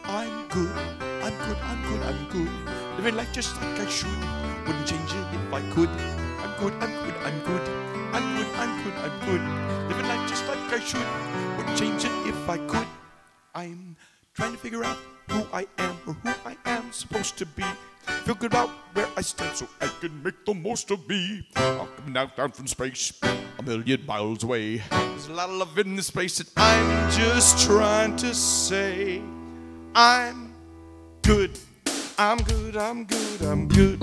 I'm good, I'm good, I'm good, I'm good. Living life just like I should. Wouldn't change it if I could. I'm good, I'm good, I'm good. I'm good, I'm good, I'm good. Living life just like I should. Wouldn't change it if I could. I'm trying to figure out who I am or who I am supposed to be. Feel good about where I stand so I can make the most of me. I'll come down from space, a million miles away. There's a lot of love in this place that I'm just trying to say. I'm good, I'm good, I'm good, I'm good.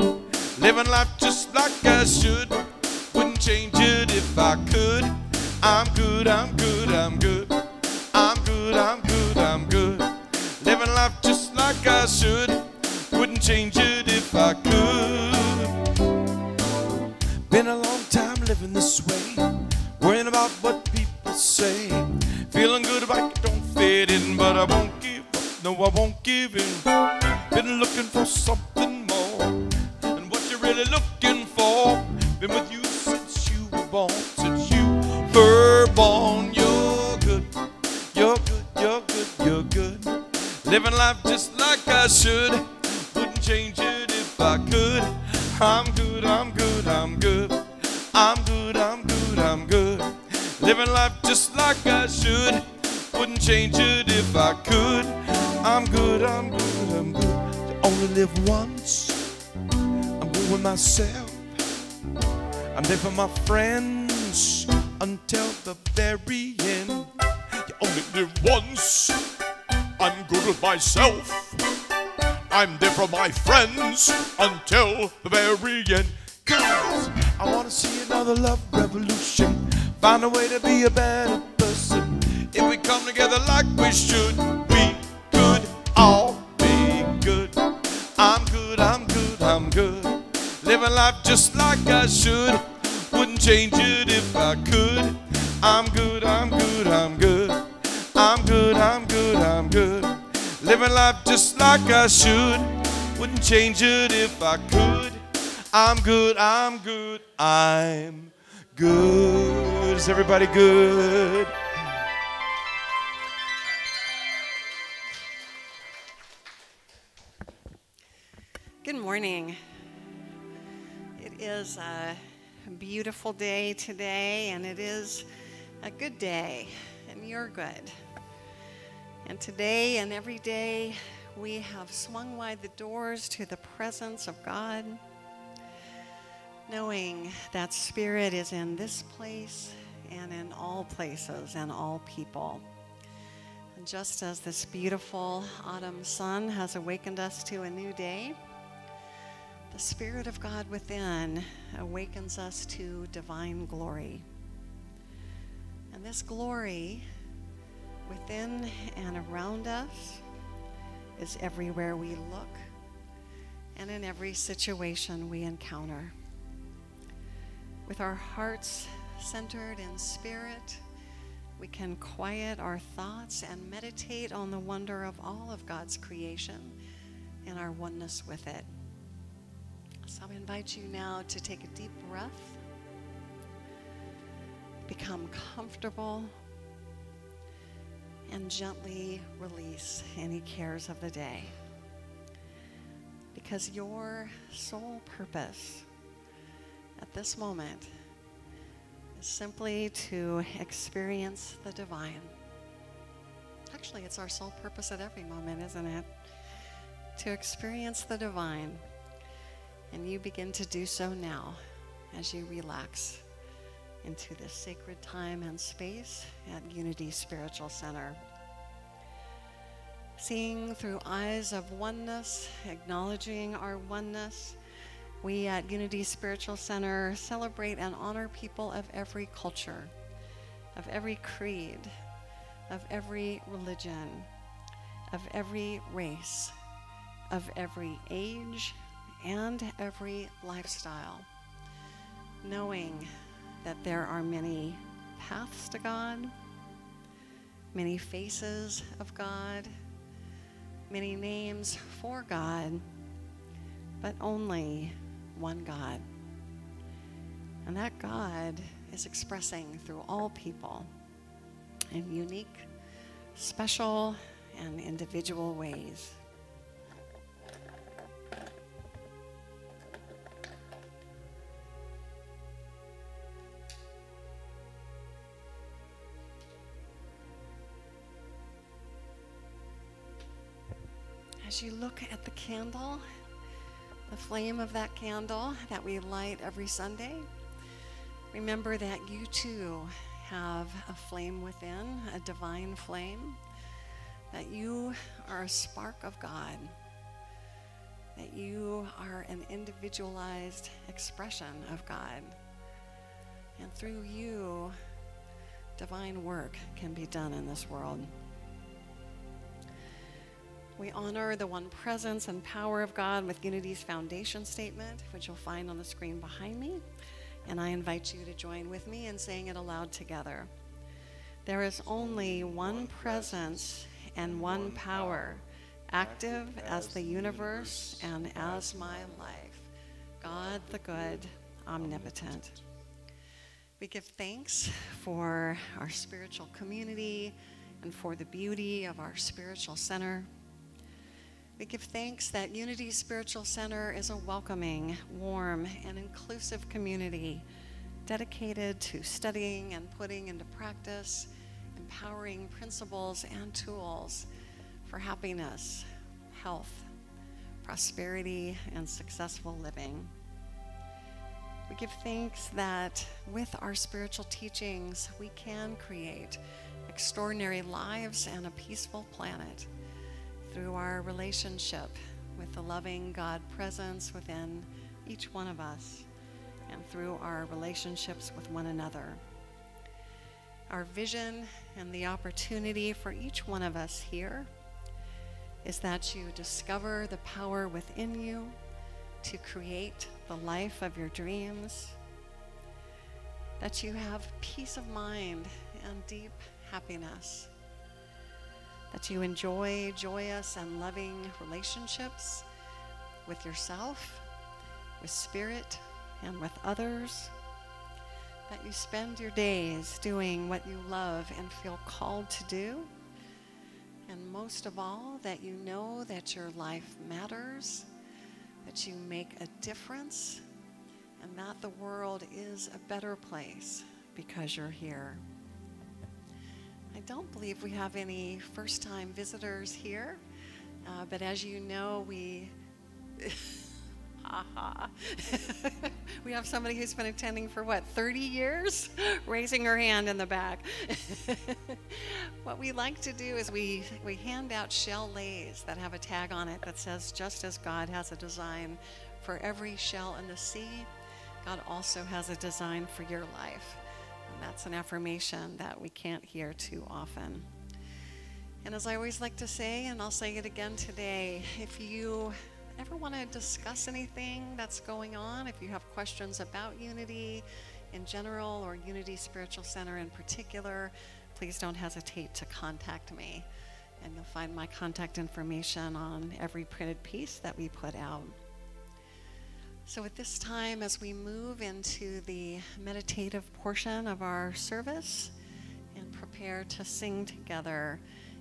Living life just like I should. Wouldn't change it if I could. I'm good, I'm good, I'm good. I'm good, I'm good, I'm good. Living life just like I should. Wouldn't change it if I could. Been a long time living this way, worrying about what people say. Feeling good about it, don't fit in, but I won't give up, no I won't give in. Been looking for something more, and what you're really looking for. Been with you since you were born, since you were born. You're good, you're good, you're good, you're good. Living life just like I should. Wouldn't change it if I could. I'm good, I'm good, I'm good. I'm good, I'm good, I'm good. Living life just like I should. Wouldn't change it if I could. I'm good, I'm good, I'm good. You only live once. I'm good with myself. I'm there for my friends until the very end. You only live once. I'm good with myself. I'm there for my friends until the very end. 'Cause I wanna see another love revolution. Find a way to be a better person. If we come together like we should, we could all be good. I'm good, I'm good, I'm good. Living life just like I should. Wouldn't change it if I could. I'm good, I'm good, I'm good. I'm good, I'm good, I'm good. Living life just like I should. Wouldn't change it if I could. I'm good, I'm good, I'm good. Is everybody good? Good morning. It is a beautiful day today, and it is a good day, and you're good. And today and every day, we have swung wide the doors to the presence of God, knowing that Spirit is in this place and in all places and all people. And just as this beautiful autumn sun has awakened us to a new day, the Spirit of God within awakens us to divine glory. And this glory within and around us is everywhere we look and in every situation we encounter. With our hearts centered in Spirit, we can quiet our thoughts and meditate on the wonder of all of God's creation and our oneness with it. So I invite you now to take a deep breath, become comfortable, and gently release any cares of the day. Because your sole purpose at this moment is simply to experience the divine. Actually, it's our sole purpose at every moment, isn't it? To experience the divine. And you begin to do so now as you relax into this sacred time and space at Unity Spiritual Center. Seeing through eyes of oneness, acknowledging our oneness, we at Unity Spiritual Center celebrate and honor people of every culture, of every creed, of every religion, of every race, of every age, and every lifestyle, knowing that there are many paths to God, many faces of God, many names for God, but only one God. And that God is expressing through all people in unique, special, and individual ways. As you look at the candle, the flame of that candle that we light every Sunday, remember that you too have a flame within, a divine flame, that you are a spark of God, that you are an individualized expression of God, and through you, divine work can be done in this world. We honor the one presence and power of God with Unity's foundation statement, which you'll find on the screen behind me. And I invite you to join with me in saying it aloud together. There is only one presence and one power, active as the universe and as my life, God the good, omnipotent. We give thanks for our spiritual community and for the beauty of our spiritual center. We give thanks that Unity Spiritual Center is a welcoming, warm, and inclusive community dedicated to studying and putting into practice empowering principles and tools for happiness, health, prosperity, and successful living. We give thanks that with our spiritual teachings, we can create extraordinary lives and a peaceful planet through our relationship with the loving God presence within each one of us and through our relationships with one another. Our vision and the opportunity for each one of us here is that you discover the power within you to create the life of your dreams, that you have peace of mind and deep happiness, that you enjoy joyous and loving relationships with yourself, with spirit, and with others, that you spend your days doing what you love and feel called to do, and most of all, that you know that your life matters, that you make a difference, and that the world is a better place because you're here. I don't believe we have any first-time visitors here, but as you know, we we have somebody who's been attending for what, 30 years? Raising her hand in the back. What we like to do is we hand out shell lays that have a tag on it that says, just as God has a design for every shell in the sea, God also has a design for your life. That's an affirmation that we can't hear too often. And as I always like to say, and I'll say it again today, if you ever want to discuss anything that's going on, if you have questions about Unity in general or Unity Spiritual Center in particular, please don't hesitate to contact me. And you'll find my contact information on every printed piece that we put out. So at this time, as we move into the meditative portion of our service and prepare to sing together,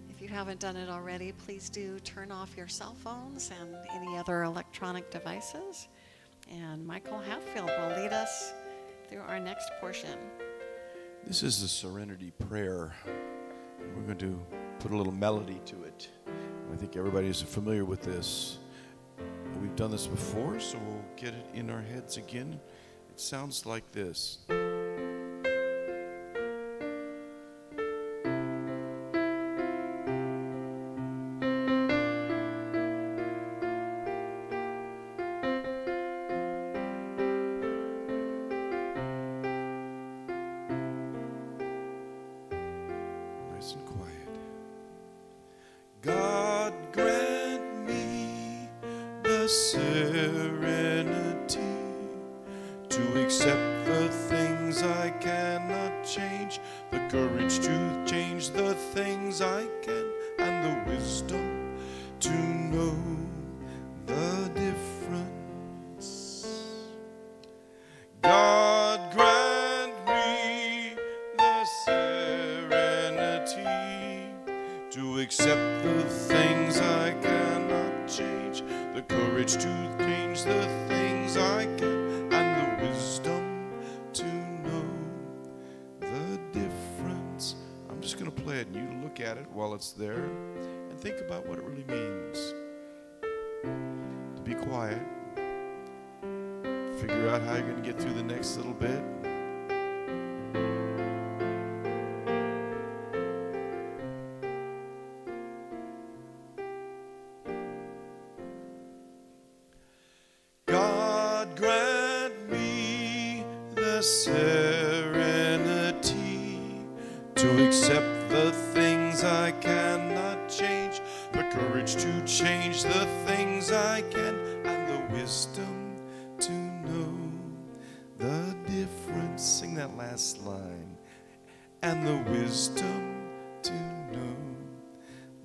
if you haven't done it already, please do turn off your cell phones and any other electronic devices. And Michael Hatfield will lead us through our next portion. This is the Serenity Prayer. We're going to put a little melody to it. I think everybody is familiar with this. We've done this before, so we'll get it in our heads again. It sounds like this. Nice and quiet. God grant me the serenity to accept the things I cannot change, the courage to change the things I can, and the wisdom to know the difference. God grant me the serenity to accept the courage to change the things I can, and the wisdom to know the difference. I'm just going to play it, and you look at it while it's there and think about what it really means. To be quiet, figure out how you're going to get through the next little bit. God grant me the serenity to accept the things I cannot change, the courage to change the things I can, and the wisdom to know the difference. Sing that last line. And the wisdom to know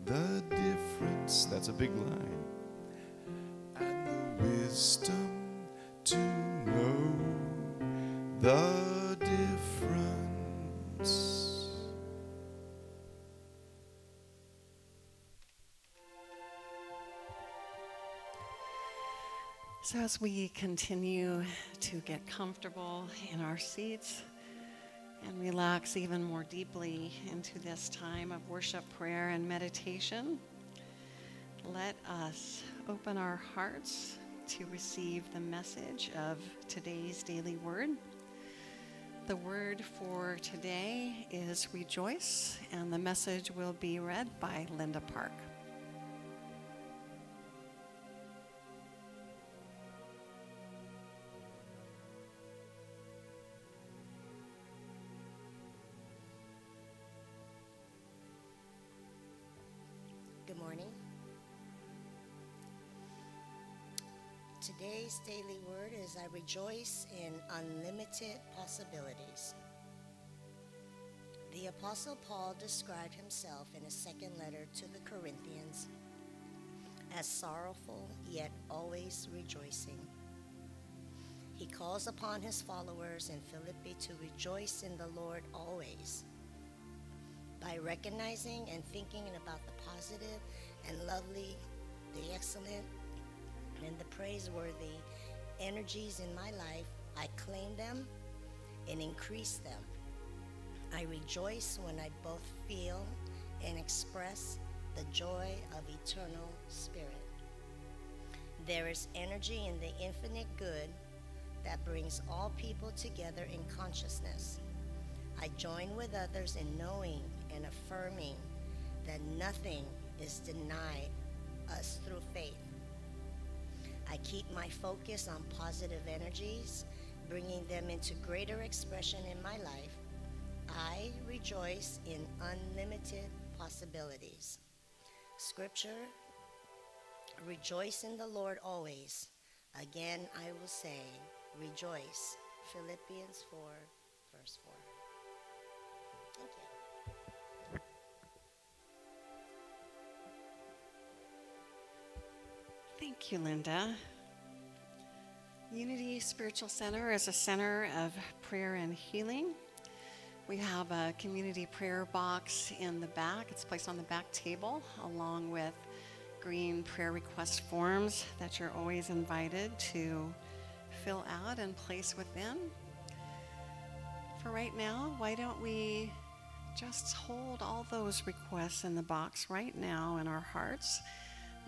the difference. That's a big line. And the wisdom to know the difference. So as we continue to get comfortable in our seats and relax even more deeply into this time of worship, prayer, and meditation, let us open our hearts to receive the message of today's daily word. The word for today is rejoice, and the message will be read by Linda Park. Good morning. Today's daily word is I rejoice in unlimited possibilities. The Apostle Paul described himself in his second letter to the Corinthians as sorrowful yet always rejoicing. He calls upon his followers in Philippi to rejoice in the Lord always. By recognizing and thinking about the positive and lovely, the excellent, and the praiseworthy energies in my life, I claim them and increase them. I rejoice when I both feel and express the joy of eternal spirit. There is energy in the infinite good that brings all people together in consciousness. I join with others in knowing and affirming that nothing is denied us through faith. I keep my focus on positive energies, bringing them into greater expression in my life. I rejoice in unlimited possibilities. Scripture, rejoice in the Lord always. Again, I will say, rejoice. Philippians 4, verse 4. Thank you. Thank you, Linda. Unity Spiritual Center is a center of prayer and healing. We have a community prayer box in the back. It's placed on the back table, along with green prayer request forms that you're always invited to fill out and place within. For right now, why don't we just hold all those requests in the box right now in our hearts,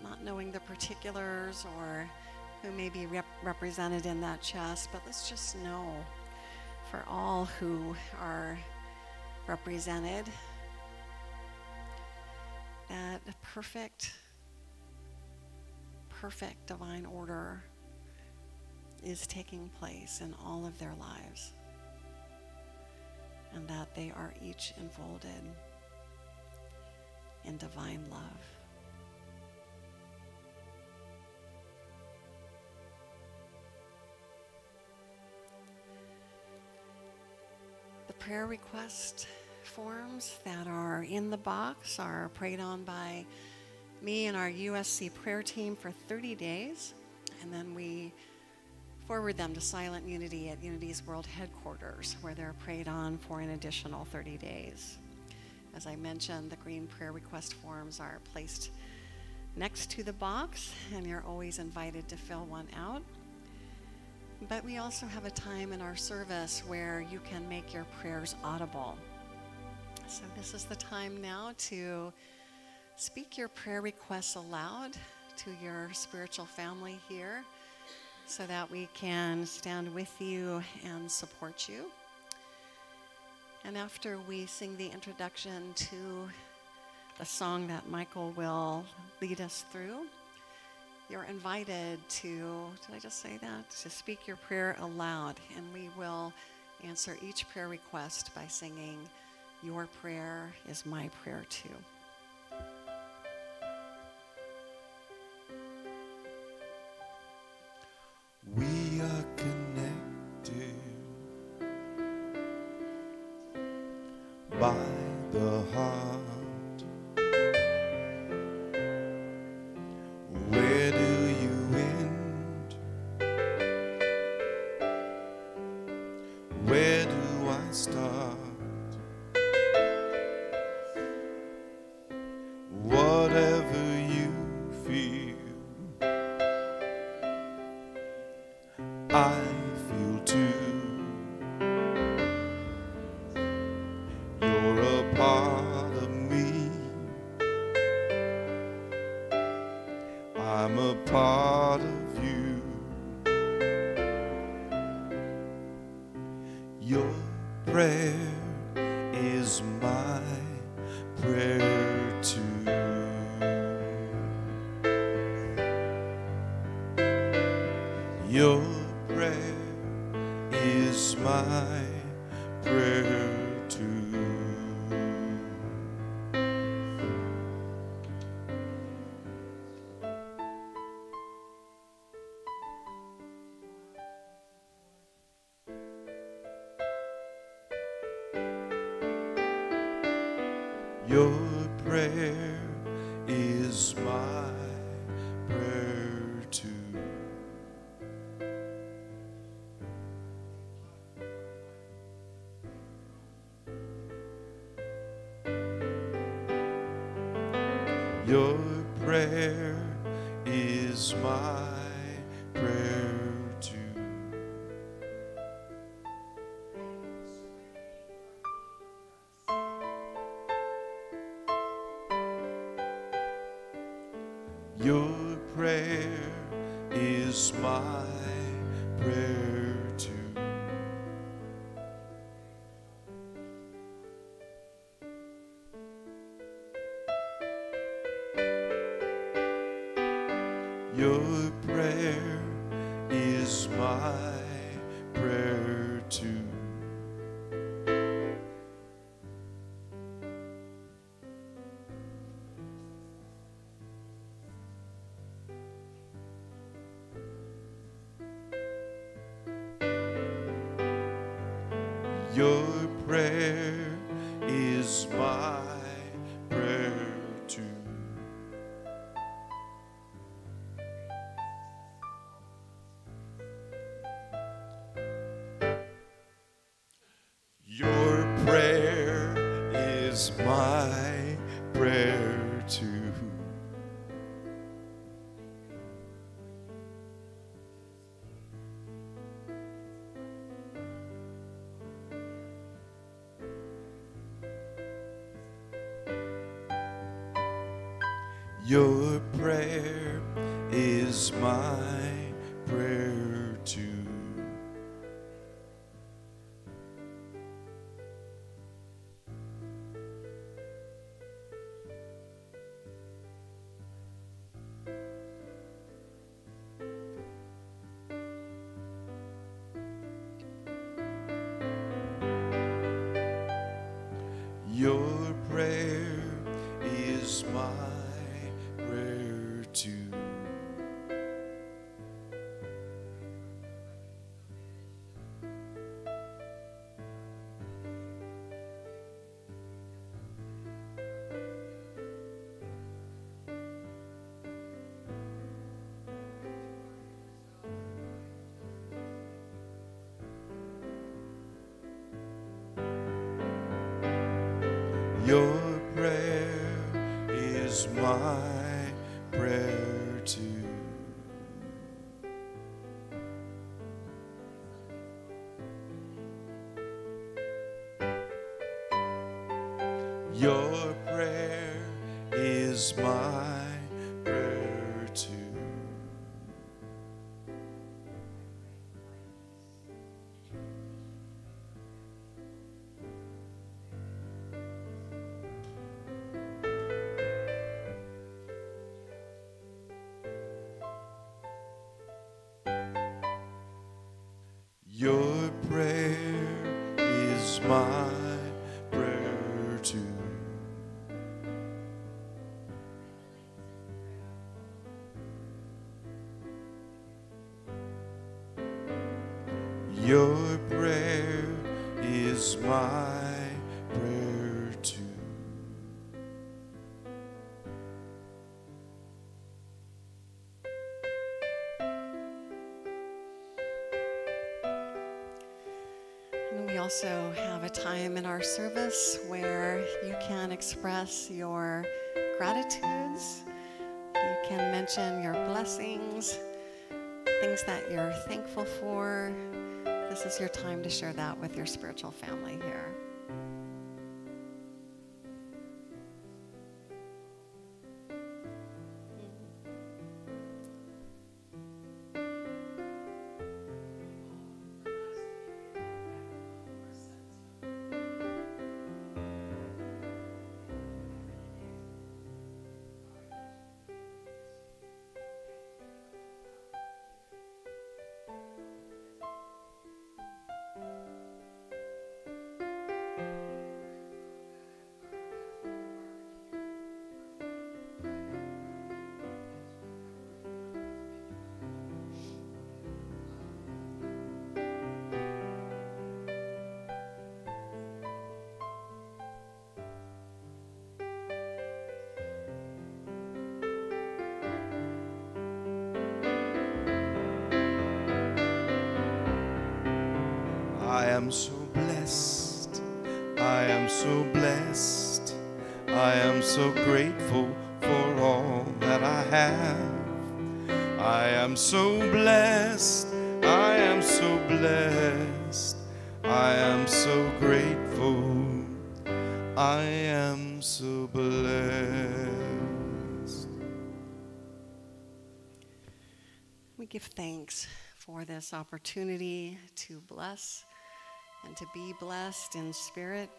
not knowing the particulars or who may be represented in that chest, but let's just know for all who are represented that perfect divine order is taking place in all of their lives, and that they are each enfolded in divine love. The prayer request forms that are in the box are prayed on by me and our USC prayer team for 30 days, and then we forward them to Silent Unity at Unity's World Headquarters, where they're prayed on for an additional 30 days. As I mentioned, the green prayer request forms are placed next to the box, and you're always invited to fill one out. But we also have a time in our service where you can make your prayers audible. So this is the time now to speak your prayer requests aloud to your spiritual family here so that we can stand with you and support you. And after we sing the introduction to the song that Michael will lead us through, you're invited to, did I just say that? To speak your prayer aloud, and we will answer each prayer request by singing, "Your prayer is my prayer too." We are connected by the heart. Where do you end? Where do I start? Whatever you feel, I feel too. You're a part of me, I'm a part of you. Your prayer is my prayer too. Your prayer is my prayer too. Your prayer is my prayer too. Your prayer is my prayer too. Your prayer is my prayer too. Your prayer is my prayer too. Your prayer is my prayer too. Your prayer is my prayer too. Your prayer is my prayer too. Your prayer is my prayer too. Your prayer is my prayer prayer too. Your prayer is my prayer too. Your prayer is my prayer too. Your prayer is my prayer too. And we also have a time in our service where you can express your gratitudes. You can mention your blessings, things that you're thankful for. This is your time to share that with your spiritual family here. I am so blessed. I am so blessed. I am so grateful for all that I have. I am so blessed. I am so blessed. I am so grateful. I am so blessed. We give thanks for this opportunity to bless and to be blessed in spirit.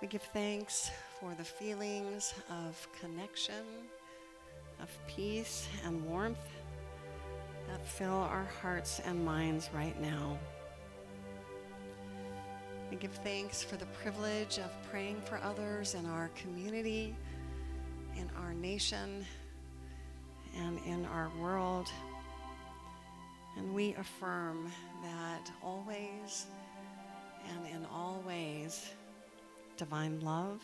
We give thanks for the feelings of connection, of peace and warmth that fill our hearts and minds right now. We give thanks for the privilege of praying for others in our community, in our nation, and in our world. And we affirm that always and in all ways, divine love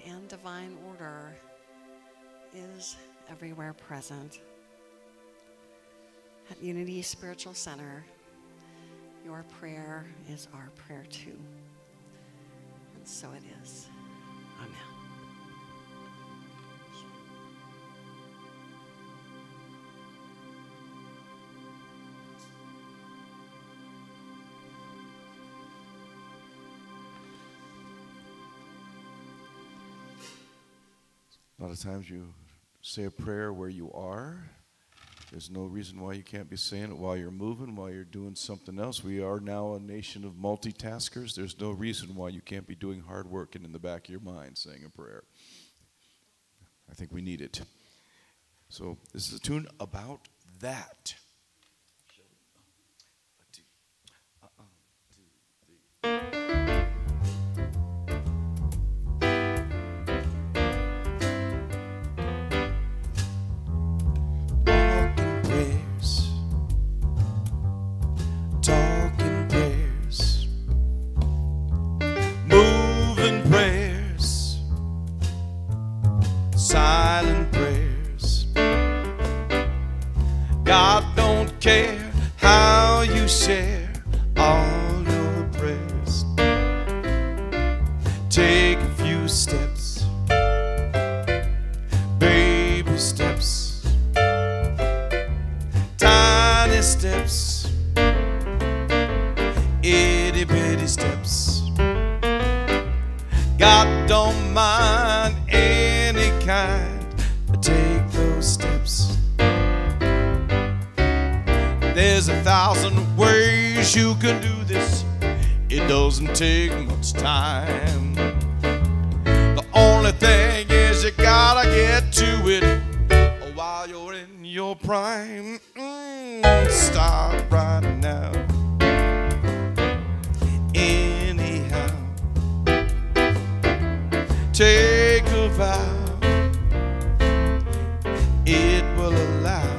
and divine order is everywhere present. At Unity Spiritual Center, your prayer is our prayer too. And so it is. Amen. A lot of times you say a prayer where you are. There's no reason why you can't be saying it while you're moving, while you're doing something else. We are now a nation of multitaskers. There's no reason why you can't be doing hard work and in the back of your mind saying a prayer. I think we need it. So this is a tune about that. Silent prayers. God don't care how you share all your prayers. Take a few steps There's 1,000 ways you can do this. It doesn't take much time. The only thing is you gotta get to it while you're in your prime. Start right now. Anyhow, take a vow. It will allow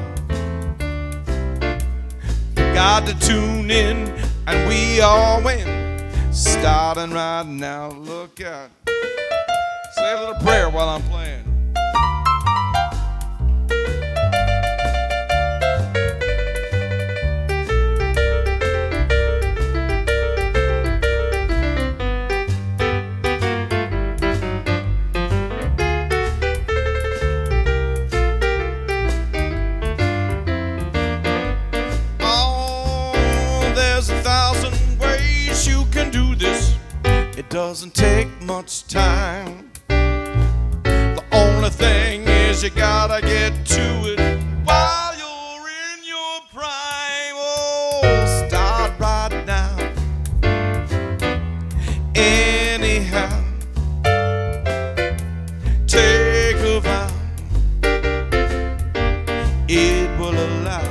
God to tune in, and we all win. Starting right now. Look out. Say a little prayer while I'm playing. It doesn't take much time. The only thing is you gotta get to it while you're in your prime. Oh, start right now. Anyhow, take a vow. It will allow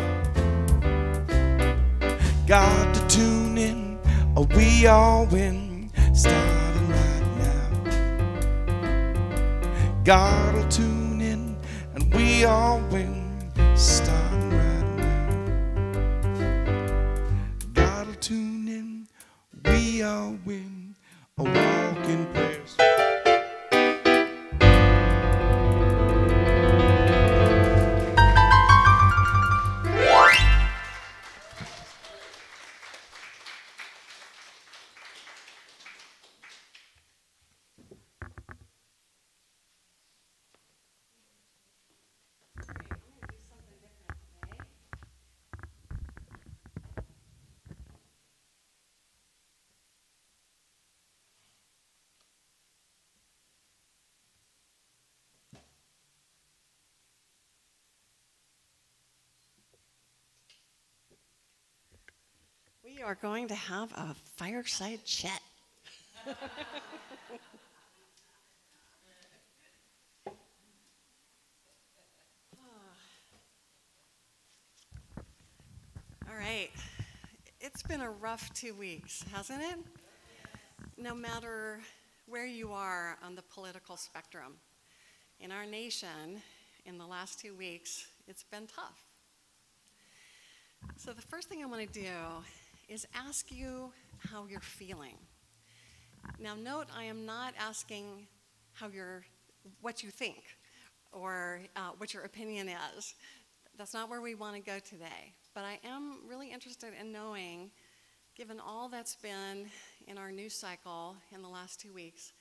God to tune in, or we all win. Starting right now. God will tune in, and we all win. Starting right now. God will tune in, we all win. A walk in prayers. We are going to have a fireside chat. All right. It's been a rough 2 weeks, hasn't it? No matter where you are on the political spectrum. In our nation, in the last 2 weeks, it's been tough. So the first thing I want to do is ask you how you're feeling. Now note, I am not asking what you think or what your opinion is. That's not where we want to go today. But I am really interested in knowing, given all that's been in our news cycle in the last 2 weeks,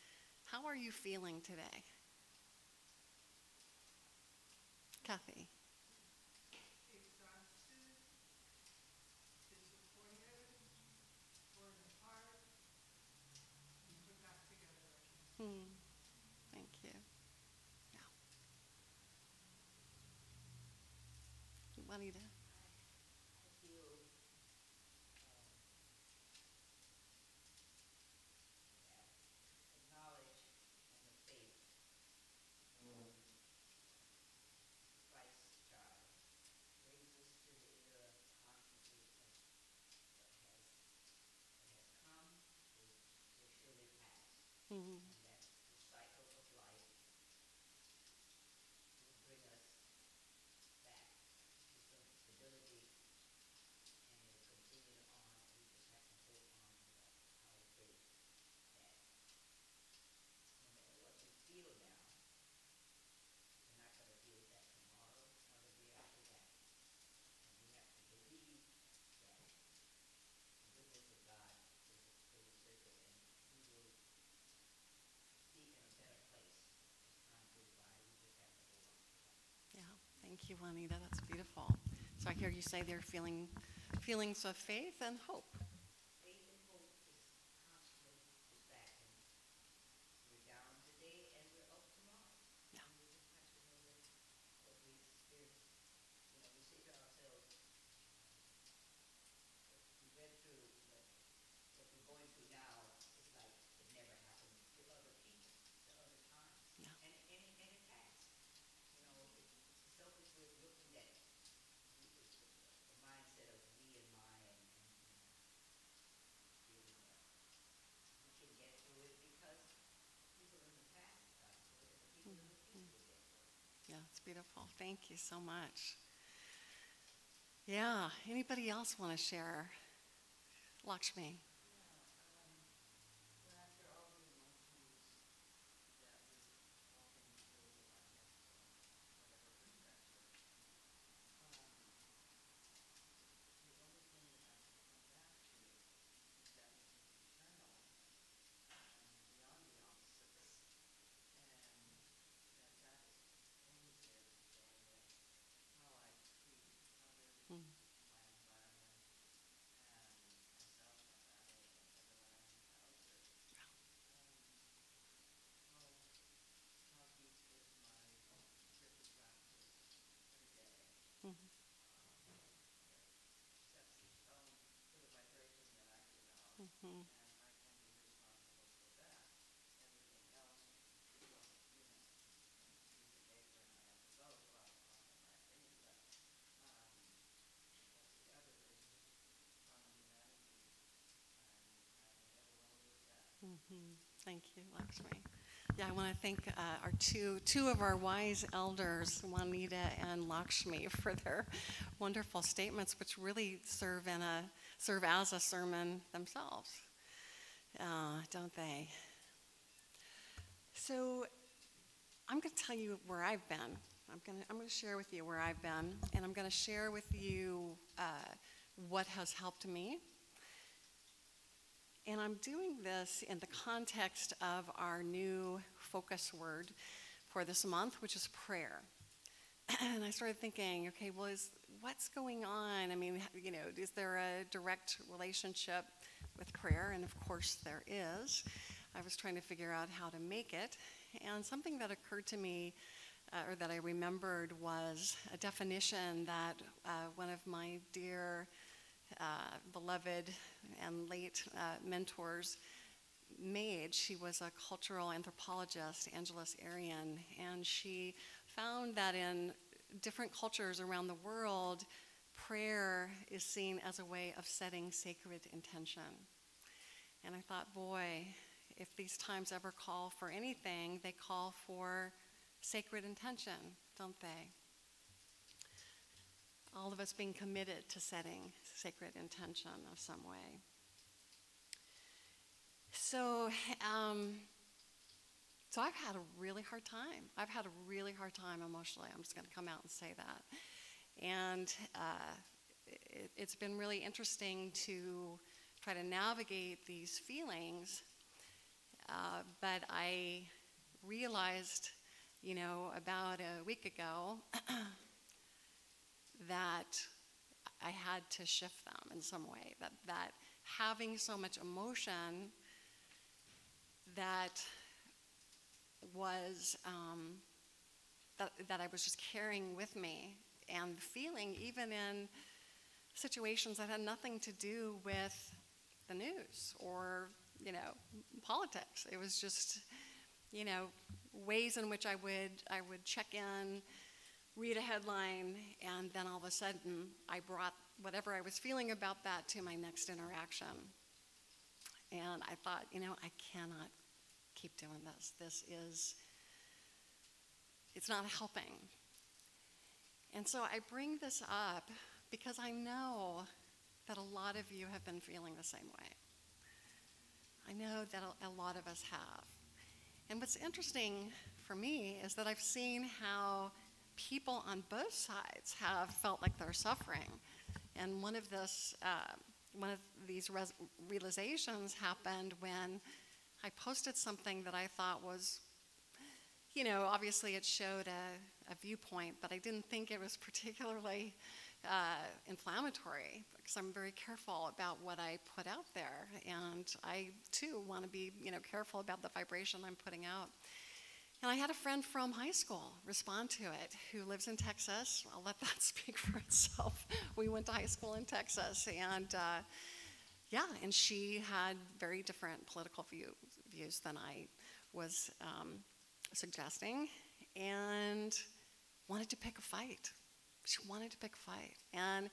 how are you feeling today? Kathy. Thank you. Yeah. Juanita. I feel that the knowledge and the faith in Christ's child brings us to the era of consciousness of what has come will surely pass. Mm-hmm. And that the cycle of life will bring us back to some stability, and it'll continue on. We just have to hold on to our faith that no matter what we feel now, we're not going to feel that tomorrow or the day after that. And we have to believe that the goodness of God is a full circle, and we will be in a better place as time goes by. We just have to hold on to that. Yeah, thank you, Juanita. That's beautiful. So I hear you say they're feeling feelings of faith and hope. Faith and hope is constantly is back, and we're down today and we're up tomorrow. Yeah. And we just have to know that what we experience, we say to ourselves, beautiful. Thank you so much. Yeah, anybody else want to share? Lakshmi. Mm-hmm. Mm-hmm. Mm-hmm. Thank you, Lakshmi. Yeah, I want to thank our two of our wise elders, Juanita and Lakshmi, for their wonderful statements, which really serve as a sermon themselves, don't they? So I'm going to tell you where I've been. I'm going to share with you where I've been, and I'm going to share with you what has helped me. And I'm doing this in the context of our new focus word for this month, which is prayer. And I started thinking, okay, well, what's going on? I mean, is there a direct relationship with prayer? And of course there is. I was trying to figure out how to make it. And something that occurred to me, or that I remembered, was a definition that one of my dear beloved and late mentors made. She was a cultural anthropologist, Angeles Arian, and she found that in different cultures around the world, prayer is seen as a way of setting sacred intention. And I thought, boy, if these times ever call for anything, they call for sacred intention, don't they? All of us being committed to setting sacred intention of some way. So I've had a really hard time. I've had a really hard time emotionally. I'm just going to come out and say that. And it's been really interesting to try to navigate these feelings. But I realized, about a week ago, that I had to shift them in some way, that having so much emotion that was, that I was just carrying with me and feeling even in situations that had nothing to do with the news or, politics. It was just, ways in which I would check in, read a headline, and then all of a sudden I brought whatever I was feeling about that to my next interaction. And I thought, I cannot keep doing this. It's not helping. And so I bring this up because I know that a lot of you have been feeling the same way. I know that a lot of us have. And what's interesting for me is that I've seen how people on both sides have felt like they're suffering. And one of these realizations happened when I posted something that I thought was, obviously it showed a viewpoint, but I didn't think it was particularly inflammatory, because I'm very careful about what I put out there. And I, too, want to be, careful about the vibration I'm putting out. And I had a friend from high school respond to it who lives in Texas. I'll let that speak for itself. We went to high school in Texas, and and she had very different political views than I was suggesting, and wanted to pick a fight. She wanted to pick a fight, and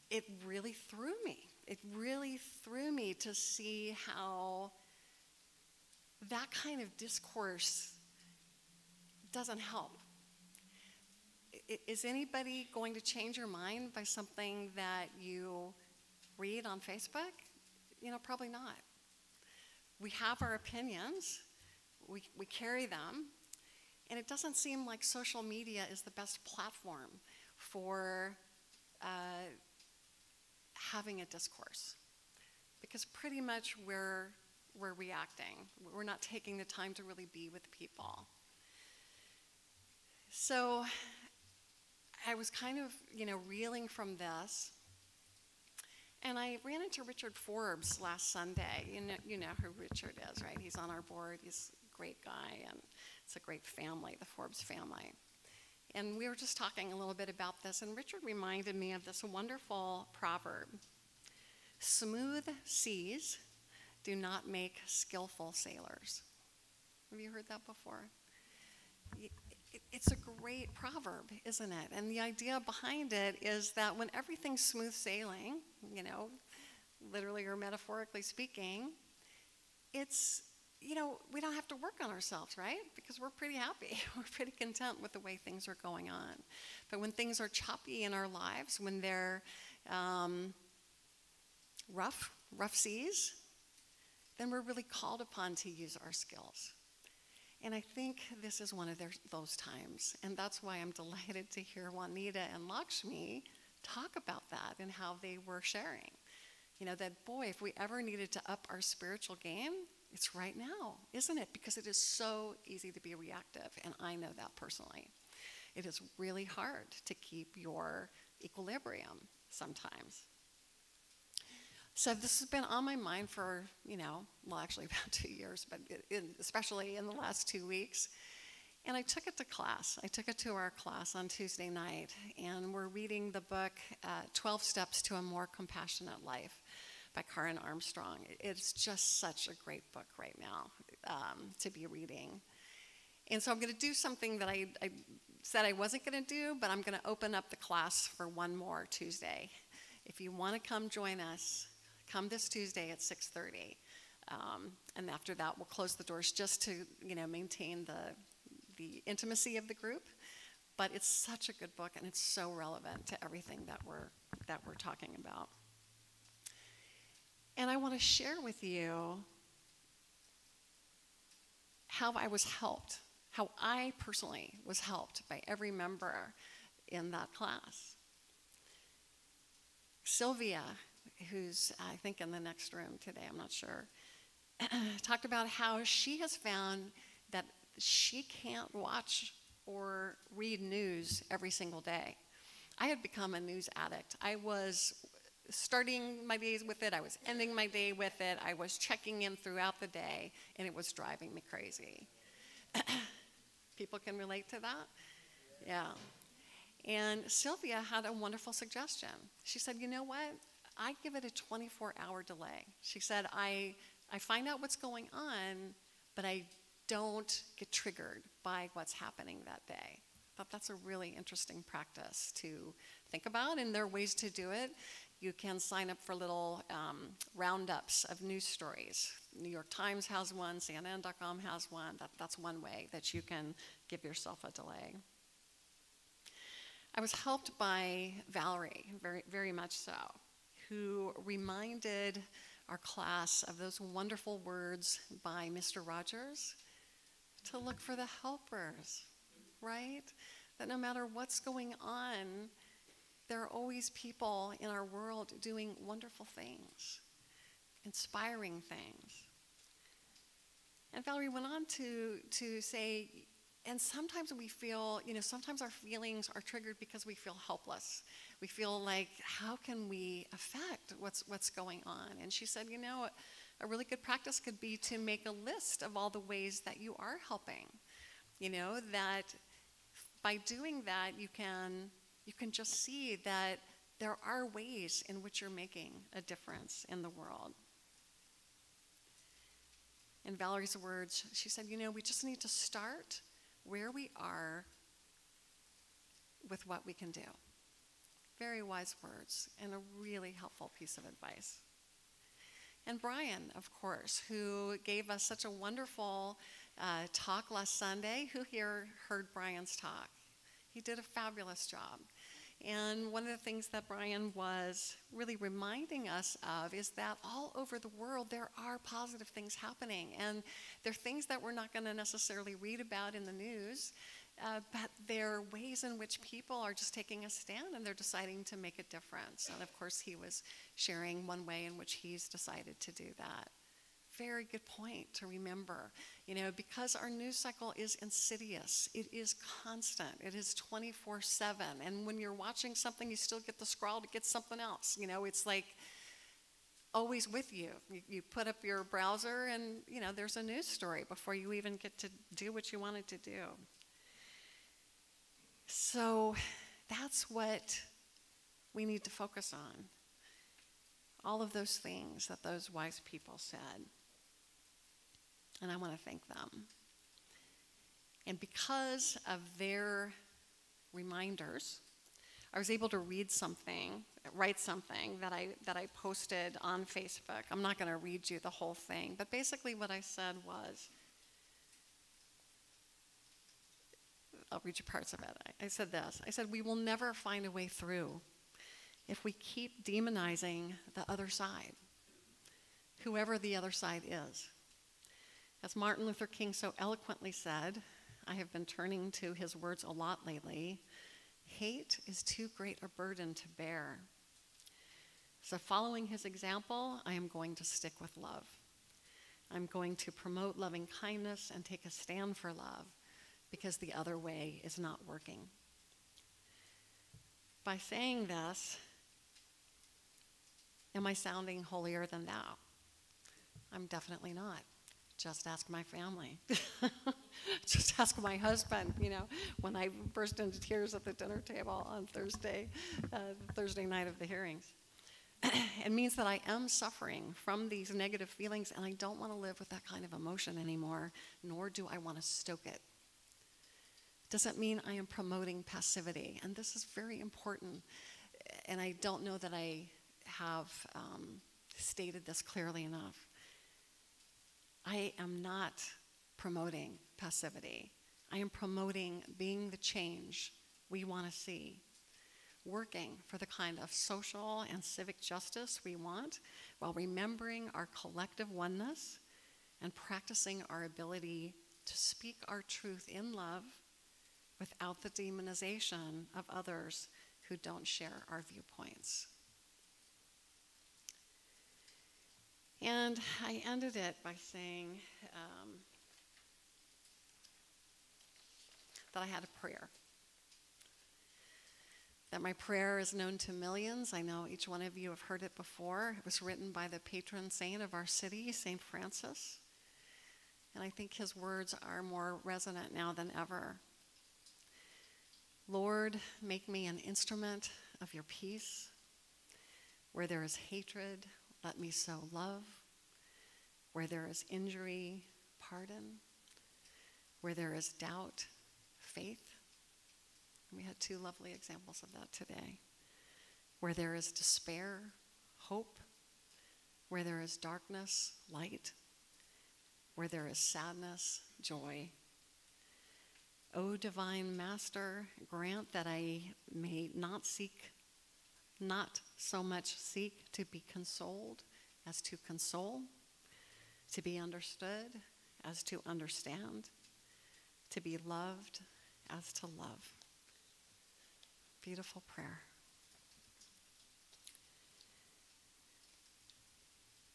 it really threw me. It really threw me to see how that kind of discourse doesn't help. is anybody going to change your mind by something that you read on Facebook? Probably not. We have our opinions, we carry them, and it doesn't seem like social media is the best platform for having a discourse, because pretty much we're reacting. We're not taking the time to really be with people. So I was kind of, reeling from this, and I ran into Richard Forbes last Sunday. You know who Richard is, right? He's on our board. He's a great guy, and it's a great family, the Forbes family. And we were just talking a little bit about this, and Richard reminded me of this wonderful proverb. Smooth seas do not make skillful sailors. Have you heard that before? It's a great proverb, isn't it? And the idea behind it is that when everything's smooth sailing, literally or metaphorically speaking, it's, we don't have to work on ourselves, right? Because we're pretty happy. We're pretty content with the way things are going on. But when things are choppy in our lives, when they're rough seas, then we're really called upon to use our skills. And I think this is one of those times. And that's why I'm delighted to hear Juanita and Lakshmi talk about that and how they were sharing. That, boy, if we ever needed to up our spiritual game, it's right now, isn't it? Because it is so easy to be reactive, and I know that personally. It is really hard to keep your equilibrium sometimes. So this has been on my mind for, actually about 2 years, but especially in the last 2 weeks. And I took it to class. I took it to our class on Tuesday night, and we're reading the book 12 Steps to a More Compassionate Life by Karen Armstrong. It's just such a great book right now to be reading. And so I'm going to do something that I said I wasn't going to do, but I'm going to open up the class for one more Tuesday. If you want to come join us, come this Tuesday at 6:30. And after that, we'll close the doors just to, maintain the intimacy of the group. But it's such a good book, and it's so relevant to everything that we're talking about. And I want to share with you how I was helped, how I personally was helped by every member in that class. Sylvia, who's I think in the next room today, I'm not sure, talked about how she has found that she can't watch or read news every single day. I had become a news addict. I was starting my days with it. I was ending my day with it. I was checking in throughout the day, and it was driving me crazy. People can relate to that? Yeah. And Sylvia had a wonderful suggestion. She said, you know what? I give it a 24-hour delay. She said, I find out what's going on, but I don't get triggered by what's happening that day. I thought that's a really interesting practice to think about, and there are ways to do it. You can sign up for little roundups of news stories. New York Times has one, CNN.com has one. That's one way that you can give yourself a delay. I was helped by Valerie, very, very much so, who reminded our class of those wonderful words by Mr. Rogers, to look for the helpers, right? That no matter what's going on, there are always people in our world doing wonderful things, inspiring things. And Valerie went on to say, and sometimes we feel, sometimes our feelings are triggered because we feel helpless. We feel like, how can we affect what's going on? And she said, a really good practice could be to make a list of all the ways that you are helping. That by doing that, you can just see that there are ways in which you're making a difference in the world. In Valerie's words, she said, we just need to start where we are with what we can do. Very wise words and a really helpful piece of advice. And Brian, of course, who gave us such a wonderful talk last Sunday. Who here heard Brian's talk? He did a fabulous job. And one of the things that Brian was really reminding us of is that all over the world there are positive things happening. And they're things that we're not going to necessarily read about in the news, but they're ways in which people are just taking a stand and they're deciding to make a difference. And of course, he was sharing one way in which he's decided to do that. Very good point to remember, because our news cycle is insidious. It is constant. It is 24/7. And when you're watching something, you still get the scroll to get something else. It's like always with you. You put up your browser and, there's a news story before you even get to do what you wanted to do. So that's what we need to focus on. All of those things that those wise people said. And I want to thank them. And because of their reminders, I was able to write something that I posted on Facebook. I'm not going to read you the whole thing, but basically what I said was, I'll read you parts of it. I said this. I said, we will never find a way through if we keep demonizing the other side, whoever the other side is. As Martin Luther King so eloquently said, I have been turning to his words a lot lately, hate is too great a burden to bear. So following his example, I am going to stick with love. I'm going to promote loving kindness and take a stand for love because the other way is not working. By saying this, am I sounding holier than thou? I'm definitely not. Just ask my family. Just ask my husband, when I burst into tears at the dinner table on Thursday night of the hearings. It means that I am suffering from these negative feelings, and I don't want to live with that kind of emotion anymore, nor do I want to stoke it. Doesn't mean I am promoting passivity, and this is very important, and I don't know that I have stated this clearly enough. I am not promoting passivity. I am promoting being the change we want to see, working for the kind of social and civic justice we want while remembering our collective oneness and practicing our ability to speak our truth in love without the demonization of others who don't share our viewpoints. And I ended it by saying that I had a prayer. That my prayer is known to millions. I know each one of you have heard it before. It was written by the patron saint of our city, St. Francis. And I think his words are more resonant now than ever. Lord, make me an instrument of your peace. Where there is hatred, let me sow love. Where there is injury, pardon. Where there is doubt, faith. And we had two lovely examples of that today. Where there is despair, hope. Where there is darkness, light. Where there is sadness, joy. O divine Master, grant that I may not so much seek to be consoled as to console, to be understood as to understand, to be loved as to love. Beautiful prayer.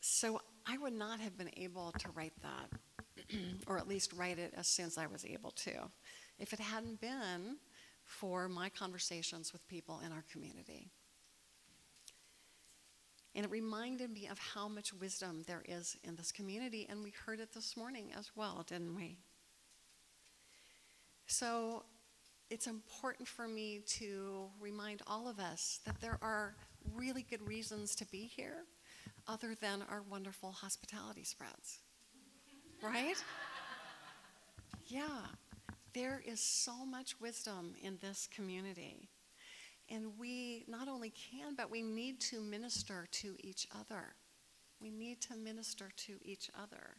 So I would not have been able to write that, or at least write it as soon as I was able to, if it hadn't been for my conversations with people in our community. And it reminded me of how much wisdom there is in this community, and we heard it this morning as well, didn't we? So it's important for me to remind all of us that there are really good reasons to be here other than our wonderful hospitality spreads, right? Yeah, there is so much wisdom in this community. And we not only can, but we need to minister to each other. We need to minister to each other.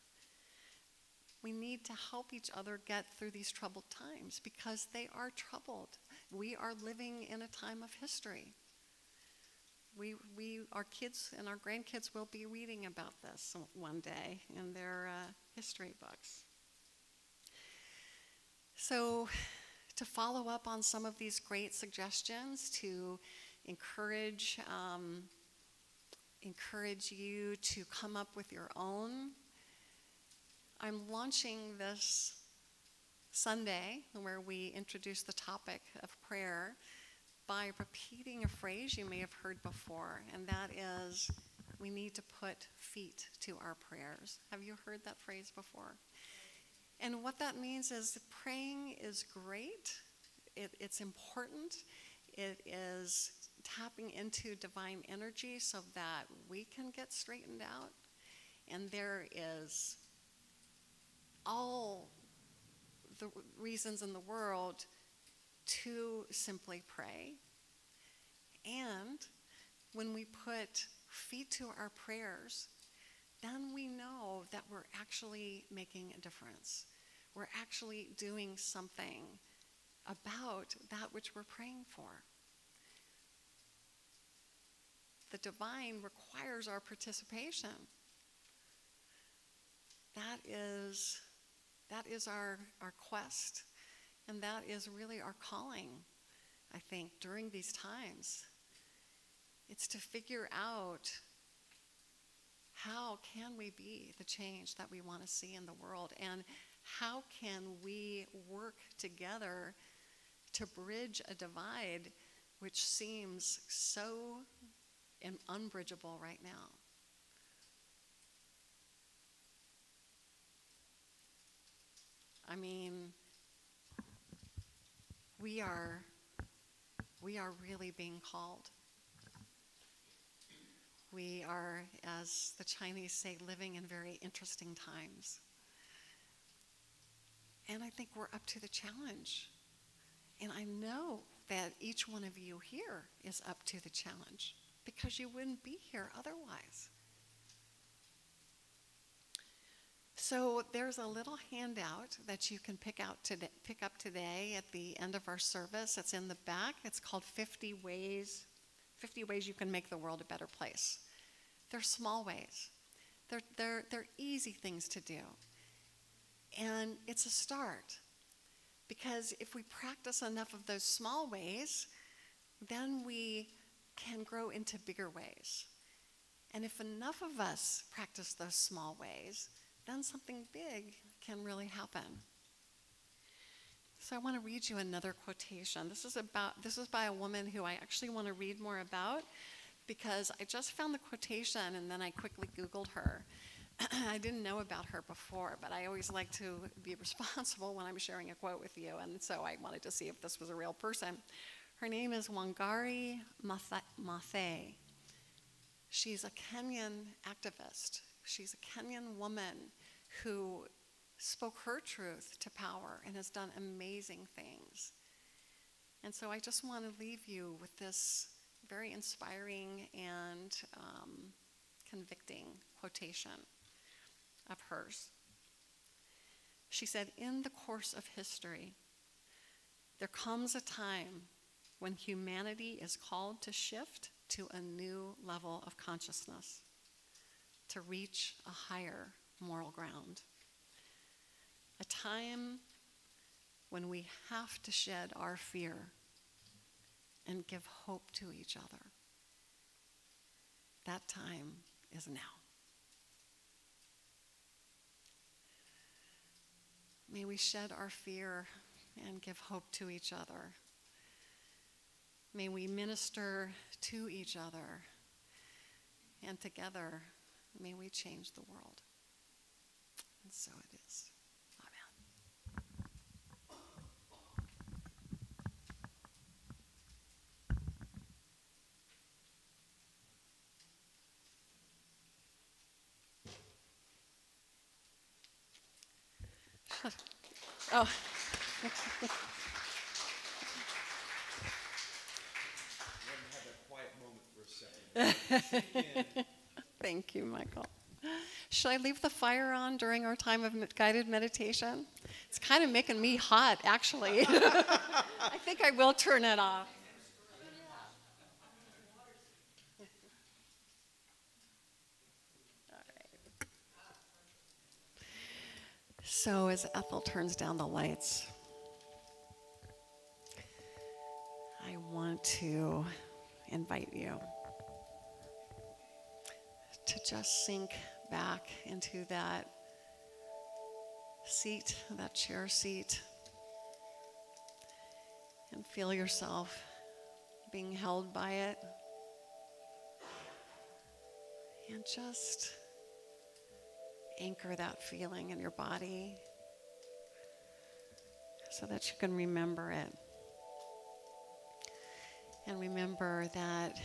We need to help each other get through these troubled times because they are troubled. We are living in a time of history. Our kids and our grandkids will be reading about this one day in their history books. So to follow up on some of these great suggestions to encourage you to come up with your own, I'm launching this Sunday where we introduce the topic of prayer by repeating a phrase you may have heard before, and that is, we need to put feet to our prayers. Have you heard that phrase before? And what that means is praying is great. It's important. It is tapping into divine energy so that we can get straightened out. And there is all the reasons in the world to simply pray. And when we put feet to our prayers, then we know that we're actually making a difference. We're actually doing something about that which we're praying for. The divine requires our participation. That is our quest, and that is really our calling, I think, during these times. It's to figure out how can we be the change that we want to see in the world, and how can we work together to bridge a divide which seems so unbridgeable right now. I mean, we are really being called. We are, as the Chinese say, living in very interesting times. And I think we're up to the challenge. And I know that each one of you here is up to the challenge because you wouldn't be here otherwise. So there's a little handout that you can pick up today at the end of our service. It's in the back. It's called 50 Ways you can make the world a better place. They're small ways. They're easy things to do. And it's a start. Because if we practice enough of those small ways, then we can grow into bigger ways. And if enough of us practice those small ways, then something big can really happen. So I want to read you another quotation. This is by a woman who I actually want to read more about because I just found the quotation and then I quickly Googled her. I didn't know about her before, but I always like to be responsible when I'm sharing a quote with you, and so I wanted to see if this was a real person. Her name is Wangari Maathai. She's a Kenyan activist. She's a Kenyan woman who spoke her truth to power and has done amazing things. And so I just want to leave you with this very inspiring and convicting quotation of hers. She said, "In the course of history, there comes a time when humanity is called to shift to a new level of consciousness, to reach a higher moral ground. A time when we have to shed our fear and give hope to each other. That time is now." May we shed our fear and give hope to each other. May we minister to each other, and together, may we change the world. And so it is. Oh. Thank you, Michael. Should I leave the fire on during our time of guided meditation? It's kind of making me hot, actually. I think I will turn it off. All right. So as Ethel turns down the lights, I want to invite you to just sink back into that seat, that chair seat, and feel yourself being held by it. And just anchor that feeling in your body so that you can remember it. And remember that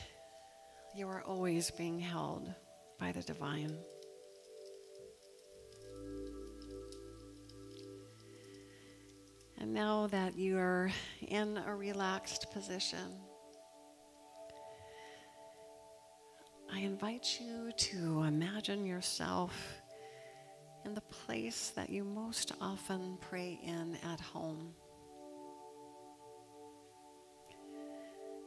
you are always being held by the divine. And now that you are in a relaxed position, I invite you to imagine yourself in the place that you most often pray in at home.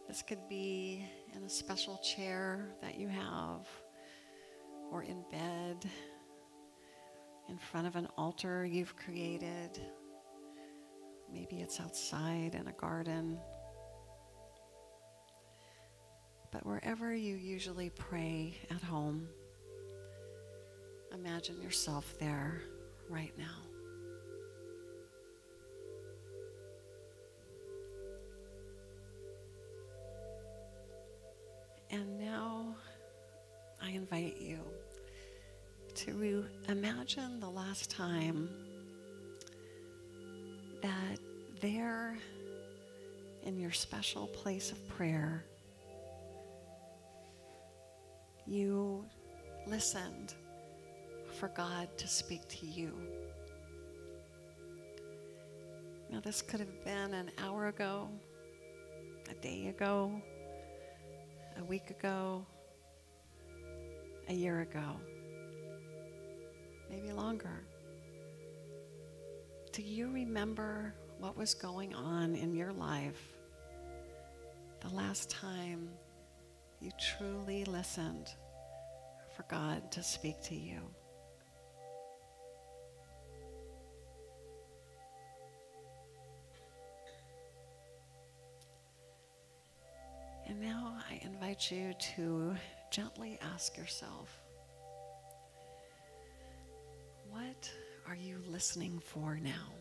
This could be in a special chair that you have, or in bed, in front of an altar you've created. Maybe it's outside in a garden. But wherever you usually pray at home, imagine yourself there right now. And now I invite you to imagine the last time that there in your special place of prayer, you listened for God to speak to you. Now, this could have been an hour ago, a day ago, a week ago, a year ago, maybe longer. Do you remember what was going on in your life the last time you truly listened for God to speak to you? And now I invite you to gently ask yourself, what are you listening for now?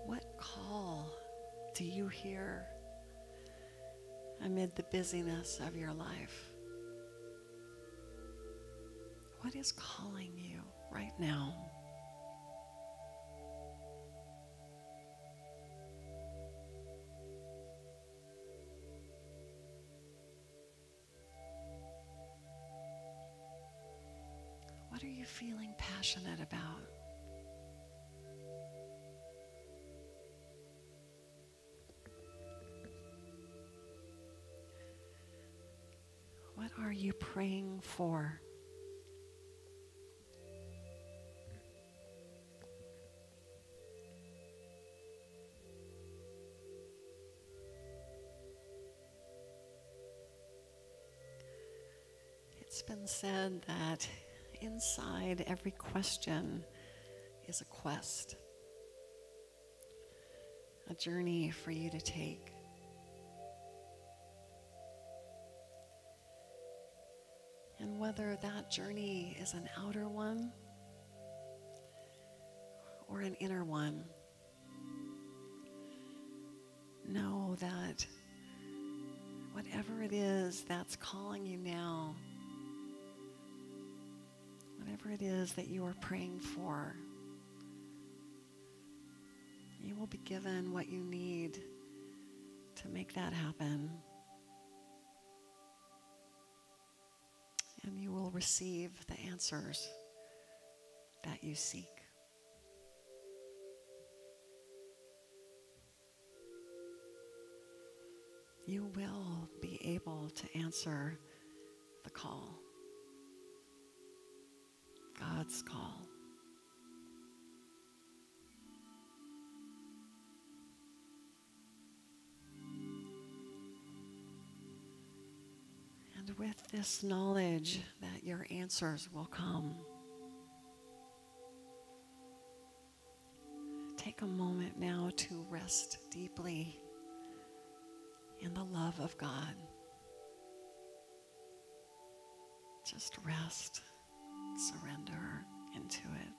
What call do you hear amid the busyness of your life? What is calling you right now? What are you feeling passionate about? What are you praying for? It's been said that inside every question is a quest, a journey for you to take. And whether that journey is an outer one or an inner one, know that whatever it is that's calling you now, whatever it is that you are praying for, you will be given what you need to make that happen. And you will receive the answers that you seek. you will be able to answer the call, God's call. And with this knowledge that your answers will come, take a moment now to rest deeply in the love of God. Just rest, surrender into it.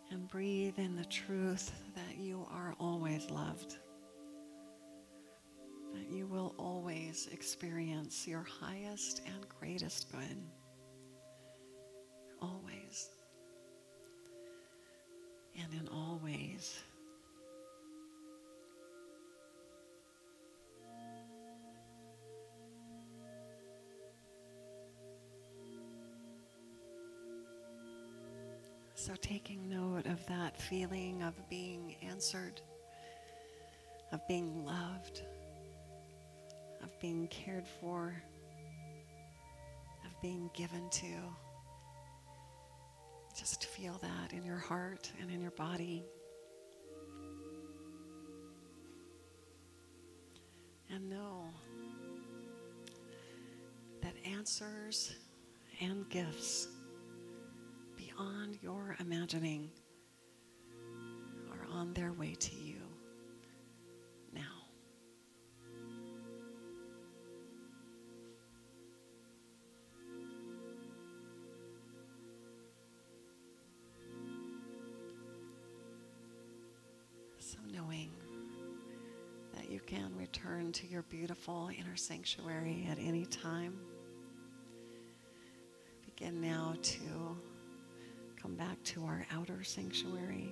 And breathe in the truth that you are always loved, that you will always experience your highest and greatest good. Always. And in all ways. So taking note of that feeling of being answered, of being loved, of being cared for, of being given to. Just feel that in your heart and in your body. And know that answers and gifts beyond your imagining are on their way to you now. So knowing that you can return to your beautiful inner sanctuary at any time, begin now to come back to our outer sanctuary,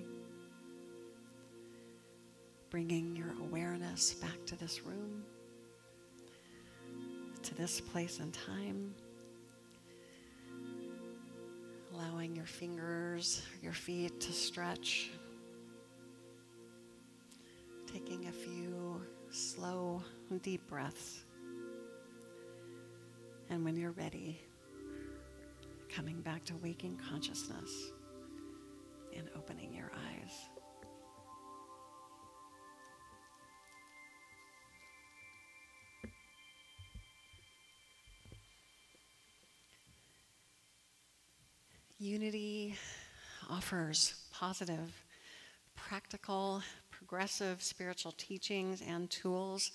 bringing your awareness back to this room, to this place and time, allowing your fingers, your feet to stretch, taking a few slow, deep breaths, and when you're ready, coming back to waking consciousness and opening your eyes. Unity offers positive, practical, progressive spiritual teachings and tools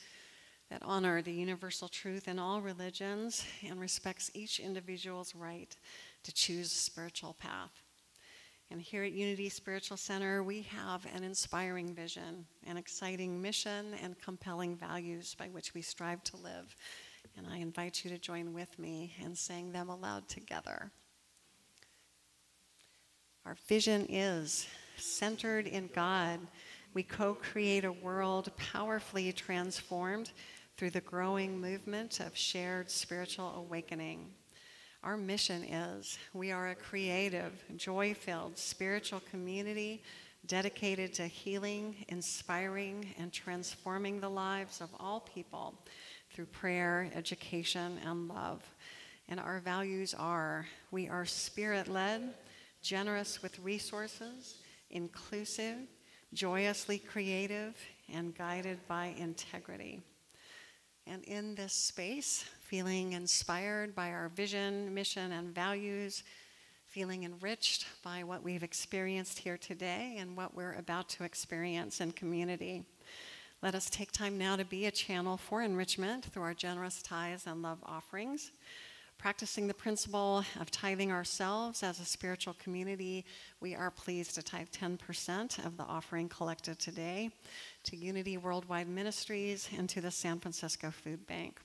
that honor the universal truth in all religions and respects each individual's right to choose a spiritual path. And here at Unity Spiritual Center, we have an inspiring vision, an exciting mission, and compelling values by which we strive to live. And I invite you to join with me in saying them aloud together. Our vision is centered in God. We co-create a world powerfully transformed through the growing movement of shared spiritual awakening. Our mission is we are a creative, joy-filled spiritual community dedicated to healing, inspiring, and transforming the lives of all people through prayer, education, and love. And our values are, we are spirit-led, generous with resources, inclusive, joyously creative, and guided by integrity. And in this space, feeling inspired by our vision, mission, and values, feeling enriched by what we've experienced here today and what we're about to experience in community. Let us take time now to be a channel for enrichment through our generous tithes and love offerings. Practicing the principle of tithing ourselves as a spiritual community, we are pleased to tithe 10% of the offering collected today to Unity Worldwide Ministries and to the San Francisco Food Bank.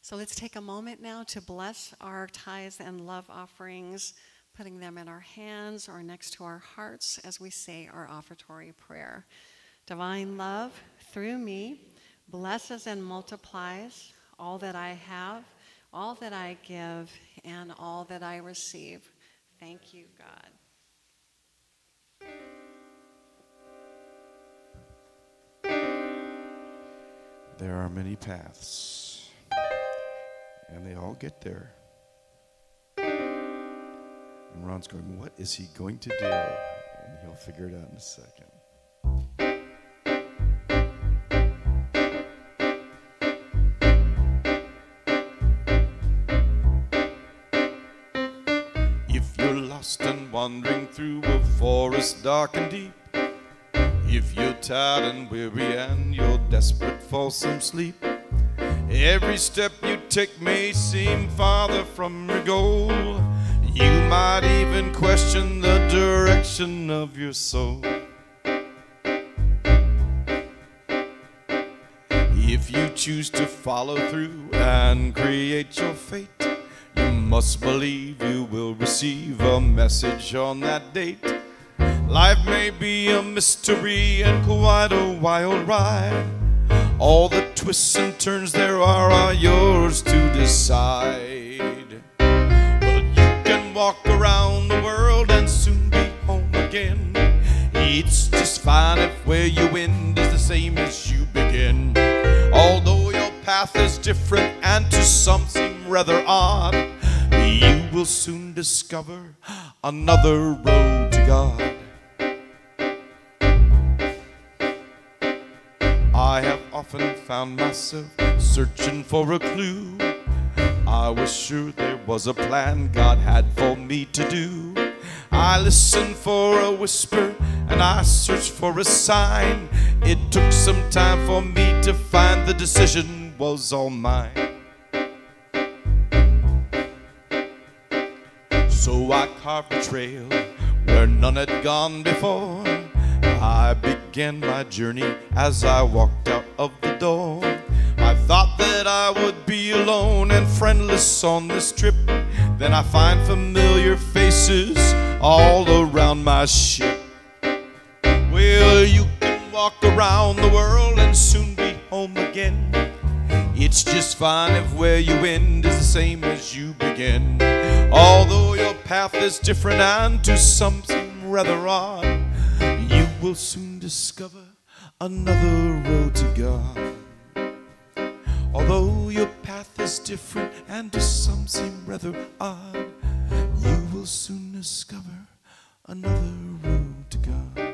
So let's take a moment now to bless our tithes and love offerings, putting them in our hands or next to our hearts as we say our offertory prayer. Divine love, through me, blesses and multiplies all that I have, all that I give, and all that I receive. Thank you, God. There are many paths, and they all get there. And Ron's going, what is he going to do? And he'll figure it out in a second. If you're lost and wandering through a forest dark and deep, if you're tired and weary and you're desperate for some sleep, every step you take may seem farther from your goal. You might even question the direction of your soul. If you choose to follow through and create your fate, you must believe you will receive a message on that date. Life may be a mystery and quite a wild ride. All the twists and turns there are yours to decide. Well, you can walk around the world and soon be home again. It's just fine if where you end is the same as you begin. Although your path is different and to some seem rather odd, you will soon discover another road to God. I have often found myself searching for a clue. I was sure there was a plan God had for me to do. I listened for a whisper and I searched for a sign. It took some time for me to find the decision was all mine. So I carved a trail where none had gone before. I began my journey as I walked out of the door. I thought that I would be alone and friendless on this trip. Then I find familiar faces all around my ship. Well, you can walk around the world and soon be home again. It's just fine if where you end is the same as you begin. Although your path is different and to some seem rather odd, you will soon discover another road to God. Although your path is different and to some seem rather odd, you will soon discover another road to God.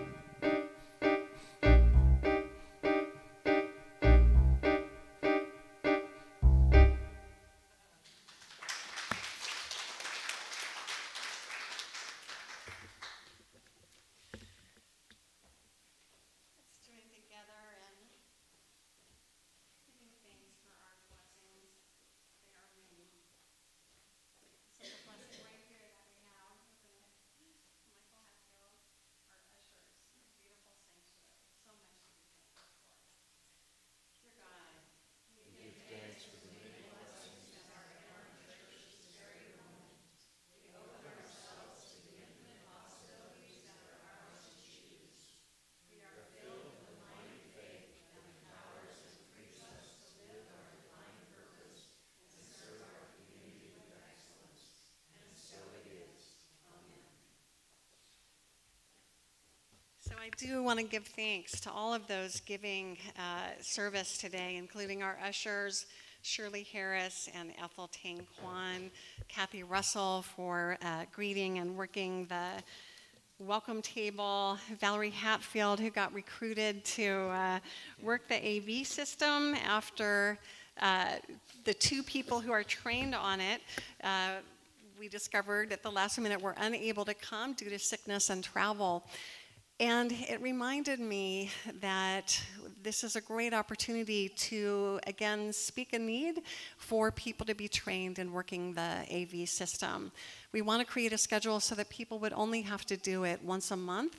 So I do want to give thanks to all of those giving service today, including our ushers, Shirley Harris and Ethel Tang Kwan, Kathy Russell for greeting and working the welcome table, Valerie Hatfield, who got recruited to work the AV system after the two people who are trained on it we discovered at the last minute were unable to come due to sickness and travel. And it reminded me that this is a great opportunity to, again, speak a need for people to be trained in working the AV system. We want to create a schedule so that people would only have to do it once a month,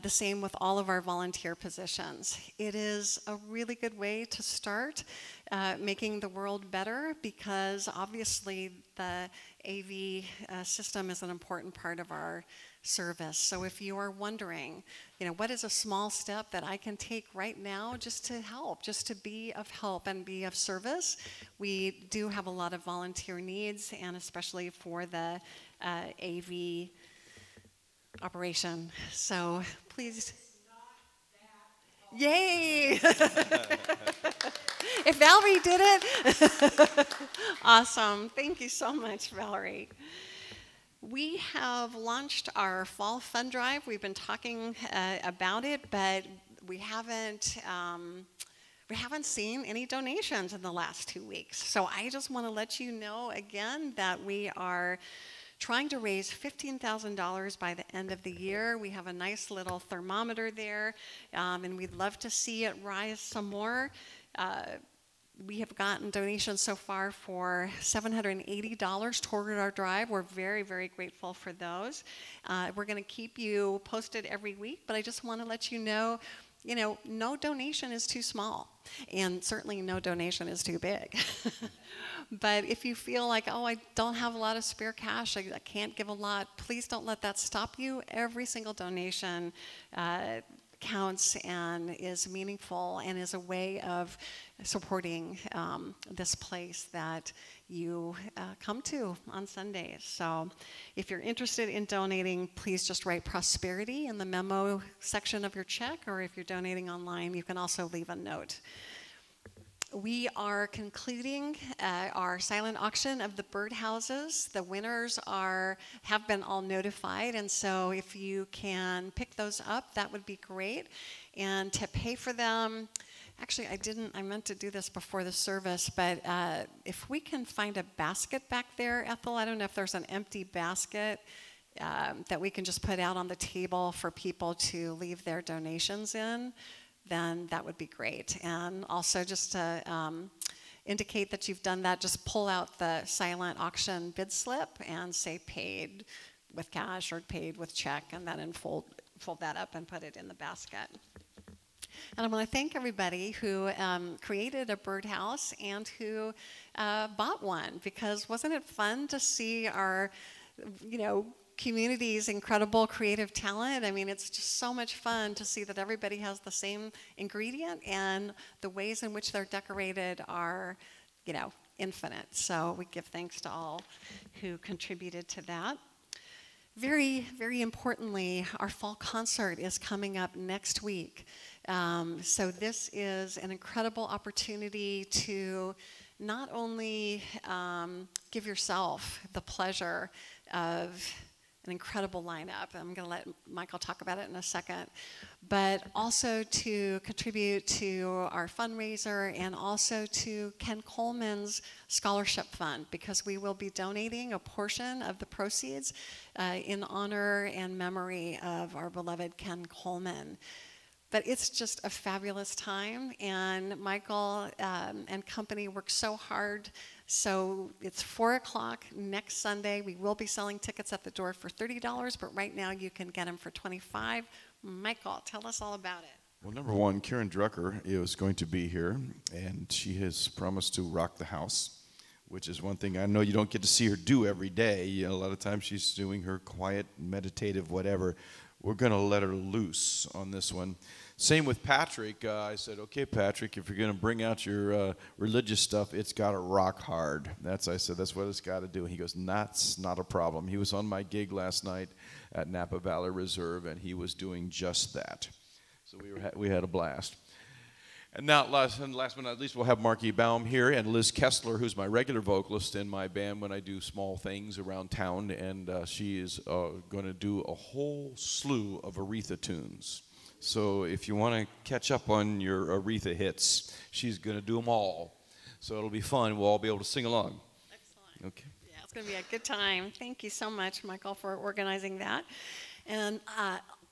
the same with all of our volunteer positions. It is a really good way to start making the world better because obviously the AV system is an important part of our service. So if you are wondering, what is a small step that I can take right now just to help, just to be of help and be of service? We do have a lot of volunteer needs, and especially for the AV operation. So please. Yay! If Valerie did it, awesome. Thank you so much, Valerie. We have launched our fall fund drive. We've been talking about it, but we haven't seen any donations in the last 2 weeks. So I just want to let you know again that we are trying to raise $15,000 by the end of the year. We have a nice little thermometer there, and we'd love to see it rise some more. We have gotten donations so far for $780 toward our drive. We're very, very grateful for those. We're going to keep you posted every week, but I just want to let you know, no donation is too small, and certainly no donation is too big. But if you feel like, oh, I don't have a lot of spare cash, I can't give a lot, please don't let that stop you. Every single donation counts and is meaningful and is a way of supporting this place that you come to on Sundays. So if you're interested in donating, please just write prosperity in the memo section of your check, or if you're donating online, you can also leave a note. We are concluding our silent auction of the birdhouses. The winners have been all notified, and so if you can pick those up, that would be great. And to pay for them, actually I meant to do this before the service, but if we can find a basket back there, Ethel, I don't know if there's an empty basket that we can just put out on the table for people to leave their donations in, then that would be great. And also just to indicate that you've done that, just pull out the silent auction bid slip and say paid with cash or paid with check, and then fold that up and put it in the basket. And I want to thank everybody who created a birdhouse and who bought one, because wasn't it fun to see our, community's incredible creative talent? I mean, it's just so much fun to see that everybody has the same ingredient, and the ways in which they're decorated are, infinite. So we give thanks to all who contributed to that. Very, very importantly, our fall concert is coming up next week. So this is an incredible opportunity to not only give yourself the pleasure of an incredible lineup, I'm going to let Michael talk about it in a second, but also to contribute to our fundraiser and also to Ken Coleman's scholarship fund, because we will be donating a portion of the proceeds in honor and memory of our beloved Ken Coleman. But it's just a fabulous time, and Michael and company work so hard. So it's 4 o'clock next Sunday. We will be selling tickets at the door for $30, but right now you can get them for $25. Michael, tell us all about it. Well, number one, Karen Drucker is going to be here, and she has promised to rock the house, which is one thing I know you don't get to see her do every day. A lot of times she's doing her quiet, meditative, whatever. We're going to let her loose on this one. Same with Patrick. I said, okay, Patrick, if you're going to bring out your religious stuff, it's got to rock hard. I said, that's what it's got to do. And he goes, that's not a problem. He was on my gig last night at Napa Valley Reserve, and he was doing just that. So we had a blast. And now, last but not least, we'll have Marky Baum here and Liz Kessler, who's my regular vocalist in my band when I do small things around town. And she is going to do a whole slew of Aretha tunes. So if you want to catch up on your Aretha hits, she's going to do them all. So it'll be fun. We'll all be able to sing along. Excellent. Okay. Yeah, it's going to be a good time. Thank you so much, Michael, for organizing that. And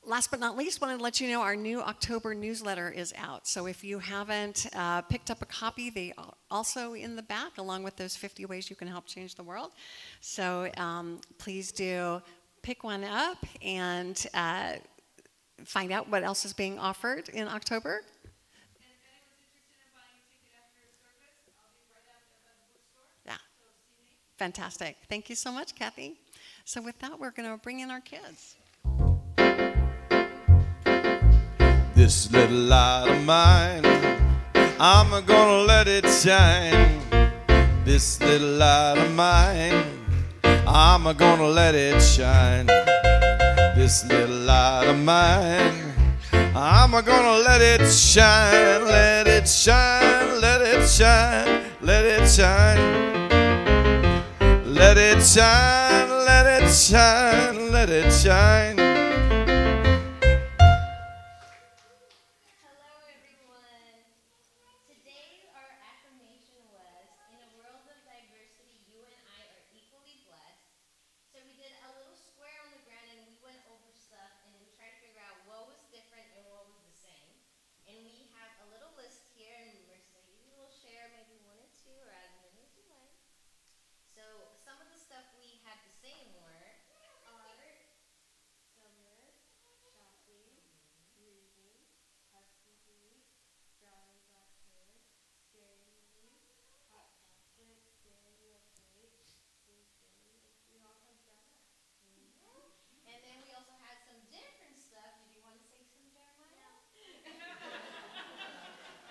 last but not least, wanted to let you know our new October newsletter is out. So if you haven't picked up a copy, they are also in the back, along with those 50 ways you can help change the world. So please do pick one up and find out what else is being offered in October. And if anyone's interested in buying a ticket after service, I'll be right out at the bookstore. Yeah. So see me. Fantastic. Thank you so much, Kathy. So with that, we're going to bring in our kids. This little light of mine, I'm gonna let it shine. This little light of mine, I'm gonna let it shine. this little light of mine, I'm gonna let it shine, let it shine, let it shine, let it shine. Let it shine, let it shine, let it shine. Hello, everyone. Today, our affirmation was, in a world of diversity, you and I are equally blessed. So we did a little square on the ground, and we went over stuff, and we tried to figure out what was different and what was the same. And we have a little list here, and Mercedes will share maybe one or two, or as many as you like. So some of the stuff we had the same were art, summer, shopping, reading, husky heat, drawing black hair, scary movie, hot chocolate, steering wheel cake, sleeping, and we all come Jeremiah. And then we also had some different stuff. Did you want to say some Jeremiah?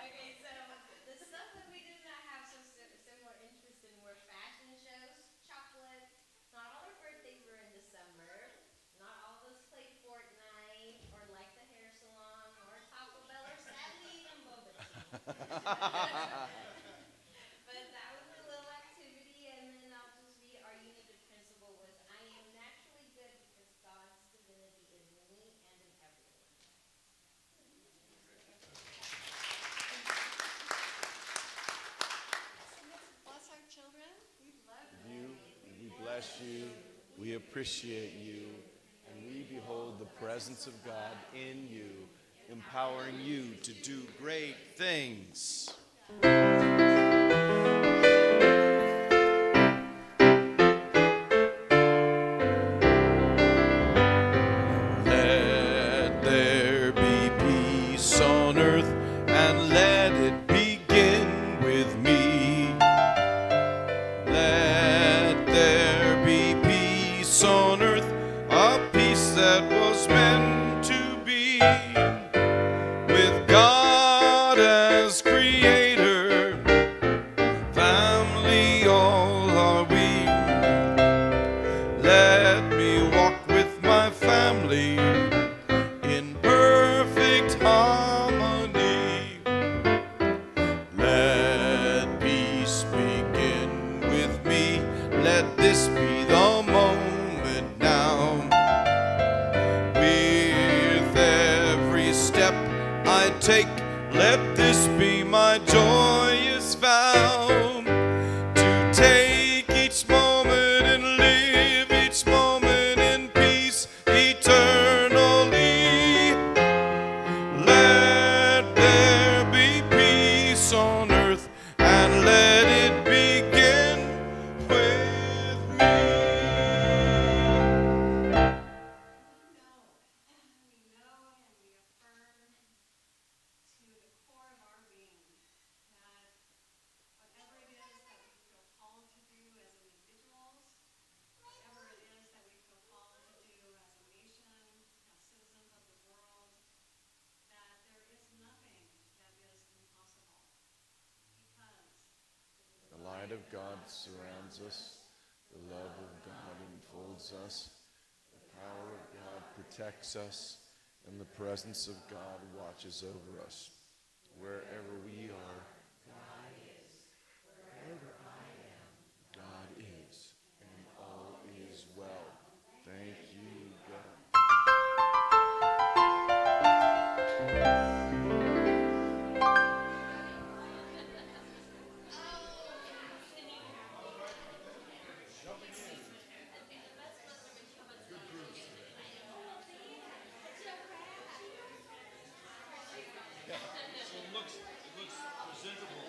Okay, so the stuff that we did not have so similar interest in were fashion shows, chocolate. Not all our birthdays were in December. Not all of us played Fortnite or liked the hair salon or Taco Bell or sadly even boba tea. But that was a little activity, and then I'll just read our unity principle was, I am naturally good because God's divinity is in me and in everyone. Bless our children. We love You, we bless you, we appreciate you, and we behold the presence of God in you, empowering you to do great things. Let there be peace on earth, and let it begin with me. Let there be peace on earth, a peace that was meant to be. With God as creator, family all are we. Let me walk with my family in perfect harmony. Let peace begin with me. Let this be the moment now. With every step I take, let this be my joyous vow. To take each moment and live each moment in peace eternally. Let there be peace on earth, and let it begin with me. We know and we affirm to the core of our being that whatever it is that we feel called to do as individuals, whatever it is that we feel called to do as a nation, as citizens of the world, that there is nothing that is impossible because The light of God surrounds us. The love of God enfolds us. The power of God protects us. And the presence of God watches over us. Wherever we are, God is. Wherever I am, God is. And all is well. Thank you, God. So it looks presentable.